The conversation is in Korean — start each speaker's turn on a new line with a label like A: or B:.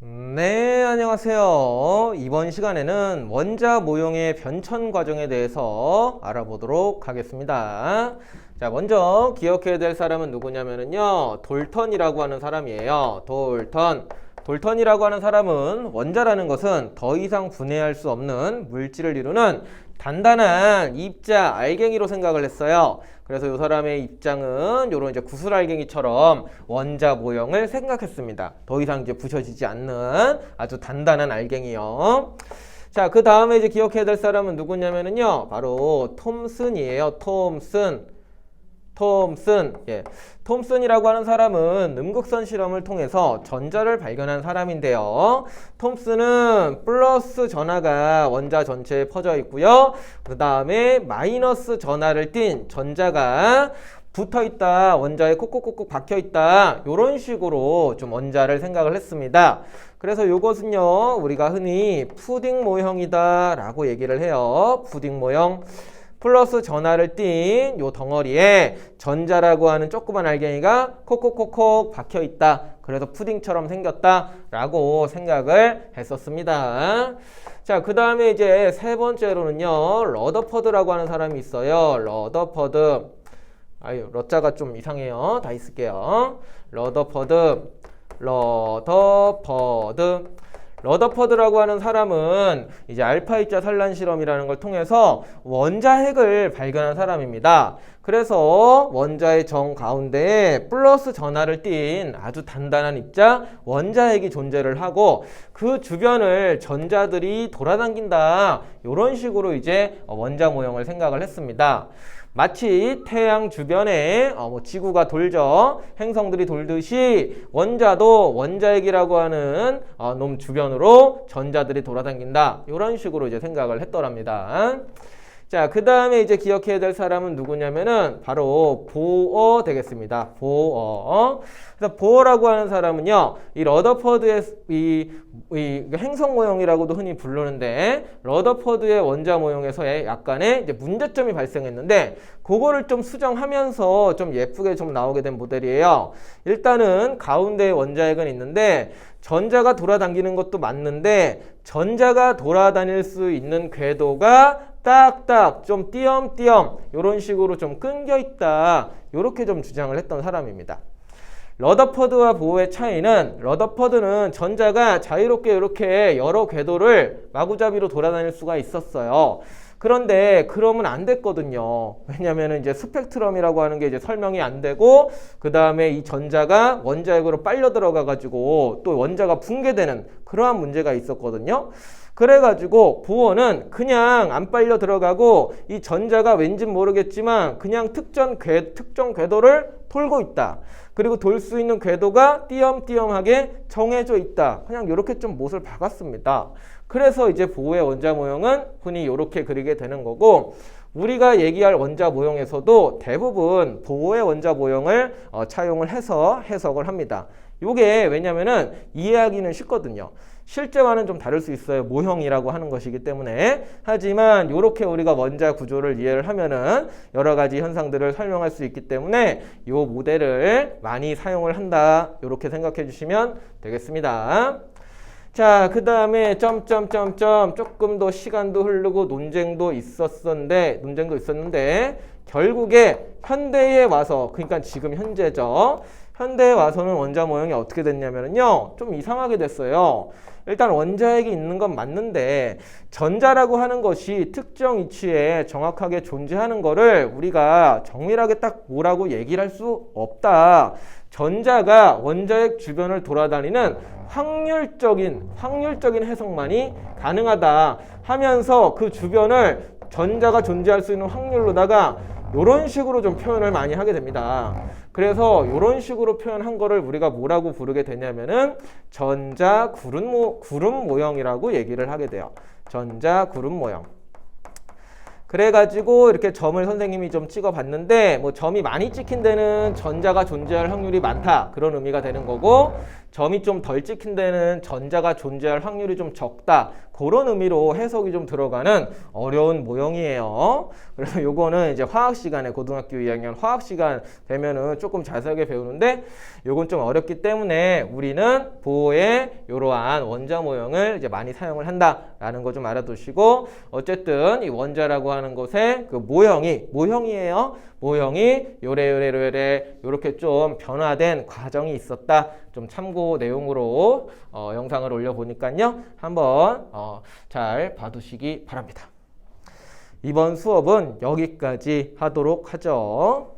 A: 네, 안녕하세요. 이번 시간에는 원자 모형의 변천 과정에 대해서 알아보도록 하겠습니다. 자, 먼저 기억해야 될 사람은 누구냐면요. 돌턴이라고 하는 사람이에요. 돌턴이라고 하는 사람은 원자라는 것은 더 이상 분해할 수 없는 물질을 이루는 단단한 입자 알갱이로 생각을 했어요. 그래서 이 사람의 입장은 요런 이제 구슬알갱이처럼 원자 모형을 생각했습니다. 더 이상 이제 부셔지지 않는 아주 단단한 알갱이요. 자, 그 다음에 이제 기억해야 될 사람은 누구냐면요. 바로 톰슨이에요. 톰슨. 톰슨이라고 하는 사람은 음극선 실험을 통해서 전자를 발견한 사람인데요. 톰슨은 플러스 전하가 원자 전체에 퍼져 있고요. 그 다음에 마이너스 전하를 띤 전자가 붙어 있다, 원자에 콕콕콕콕 박혀 있다, 이런 식으로 좀 원자를 생각을 했습니다. 그래서 이것은요, 우리가 흔히 푸딩 모형이다 라고 얘기를 해요. 푸딩 모형. 플러스 전하를 띤 요 덩어리에 전자라고 하는 조그만 알갱이가 콕콕콕콕 박혀 있다. 그래서 푸딩처럼 생겼다 라고 생각을 했었습니다. 자, 그 다음에 이제 세 번째로는요, 러더퍼드라고 하는 사람이 있어요. 러더퍼드. 러자가 좀 이상해요. 다시 쓸게요. 러더퍼드라고 하는 사람은 이제 알파입자 산란 실험이라는 걸 통해서 원자핵을 발견한 사람입니다. 그래서 원자의 정 가운데에 플러스 전하를 띤 아주 단단한 입자 원자핵이 존재를 하고 그 주변을 전자들이 돌아다닌다. 이런 식으로 이제 원자 모형을 생각을 했습니다. 마치 태양 주변에 지구가 돌죠. 행성들이 돌듯이 원자도 원자핵이라고 하는 놈 주변으로 전자들이 돌아다닌다. 이런 식으로 이제 생각을 했더랍니다. 자, 그 다음에 이제 기억해야 될 사람은 누구냐면은 바로 보어 되겠습니다. 보어. 그래서 보어라고 하는 사람은요, 이 러더퍼드의 이 행성 모형이라고도 흔히 부르는데, 러더퍼드의 원자 모형에서의 약간의 이제 문제점이 발생했는데, 그거를 좀 수정하면서 좀 예쁘게 좀 나오게 된 모델이에요. 일단은 가운데에 원자핵은 있는데, 전자가 돌아다니는 것도 맞는데, 전자가 돌아다닐 수 있는 궤도가 딱딱 좀 띄엄띄엄 이런 식으로 좀 끊겨 있다. 이렇게 좀 주장을 했던 사람입니다. 러더퍼드와 보어의 차이는, 러더퍼드는 전자가 자유롭게 이렇게 여러 궤도를 마구잡이로 돌아다닐 수가 있었어요. 그런데 그러면 안 됐거든요. 왜냐면은 이제 스펙트럼이라고 하는 게 이제 설명이 안 되고, 그 다음에 이 전자가 원자핵으로 빨려 들어가 가지고 또 원자가 붕괴되는 그러한 문제가 있었거든요. 그래가지고 보어는 그냥 안 빨려 들어가고 이 전자가 왠진 모르겠지만 그냥 특정 궤도를 돌고 있다. 그리고 돌 수 있는 궤도가 띄엄띄엄하게 정해져 있다. 그냥 이렇게 좀 못을 박았습니다. 그래서 이제 보어의 원자 모형은 흔히 이렇게 그리게 되는 거고, 우리가 얘기할 원자 모형에서도 대부분 보어의 원자 모형을 차용을 해서 해석을 합니다. 이게 왜냐면은 이해하기는 쉽거든요. 실제와는 좀 다를 수 있어요. 모형이라고 하는 것이기 때문에. 하지만 이렇게 우리가 원자 구조를 이해를 하면은 여러 가지 현상들을 설명할 수 있기 때문에 이 모델을 많이 사용을 한다. 이렇게 생각해 주시면 되겠습니다. 자, 그 다음에 조금 더 시간도 흐르고 논쟁도 있었는데 결국에 현대에 와서, 그러니까 지금 현재죠. 현대에 와서는 원자 모형이 어떻게 됐냐면요, 좀 이상하게 됐어요. 일단 원자핵이 있는 건 맞는데 전자라고 하는 것이 특정 위치에 정확하게 존재하는 거를 우리가 정밀하게 딱 뭐라고 얘기를 할 수 없다. 전자가 원자핵 주변을 돌아다니는 확률적인 해석만이 가능하다 하면서 그 주변을 전자가 존재할 수 있는 확률로다가 이런 식으로 좀 표현을 많이 하게 됩니다. 그래서 이런 식으로 표현한 거를 우리가 뭐라고 부르게 되냐면은 전자 구름 모형이라고 얘기를 하게 돼요. 전자 구름 모형. 그래가지고 이렇게 점을 선생님이 좀 찍어봤는데, 뭐 점이 많이 찍힌 데는 전자가 존재할 확률이 많다, 그런 의미가 되는 거고, 점이 좀 덜 찍힌 데는 전자가 존재할 확률이 좀 적다. 그런 의미로 해석이 좀 들어가는 어려운 모형이에요. 그래서 요거는 이제 화학 시간에 고등학교 2학년 화학 시간 되면은 조금 자세하게 배우는데 요건 좀 어렵기 때문에 우리는 보호에 이러한 원자 모형을 이제 많이 사용을 한다라는 거 좀 알아두시고 어쨌든 이 원자라고 하는 것의 그 모형이에요. 모형이 요래 요렇게 좀 변화된 과정이 있었다. 좀 참고 내용으로 영상을 올려보니까요. 한번 잘 봐두시기 바랍니다. 이번 수업은 여기까지 하도록 하죠.